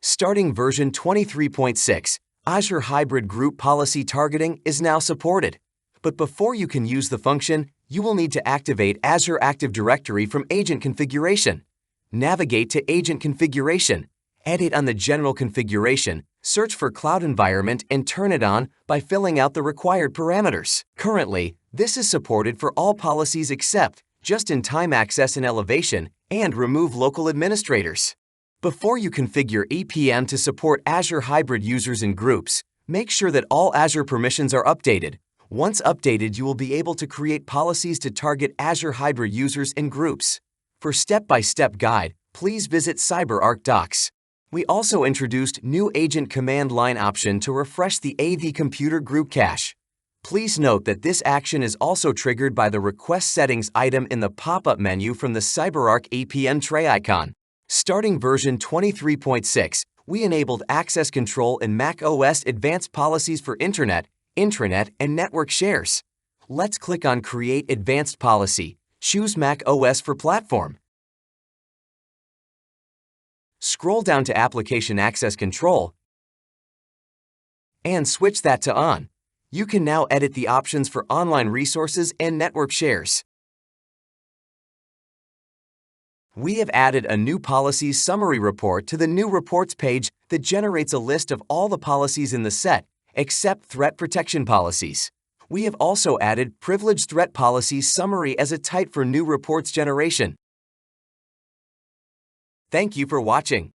Starting version 23.6, Azure Hybrid Group Policy Targeting is now supported. But before you can use the function, you will need to activate Azure Active Directory from Agent Configuration. Navigate to Agent Configuration, edit on the General Configuration, search for Cloud Environment and turn it on by filling out the required parameters. Currently, this is supported for all policies except just-in-time access and elevation and remove local administrators. Before you configure EPM to support Azure Hybrid users and groups, make sure that all Azure permissions are updated. Once updated, you will be able to create policies to target Azure Hybrid users and groups. For step-by-step guide, please visit CyberArk Docs. We also introduced new Agent Command Line option to refresh the AV Computer Group Cache. Please note that this action is also triggered by the Request Settings item in the pop-up menu from the CyberArk EPM tray icon. Starting version 23.6, we enabled access control in macOS Advanced Policies for Internet, Intranet, and Network Shares. Let's click on Create Advanced Policy. Choose macOS for Platform. Scroll down to Application Access Control and switch that to On. You can now edit the options for online resources and network shares. We have added a new Policies Summary report to the New Reports page that generates a list of all the policies in the set, except Threat Protection Policies. We have also added Privileged Threat Policies Summary as a type for new reports generation. Thank you for watching.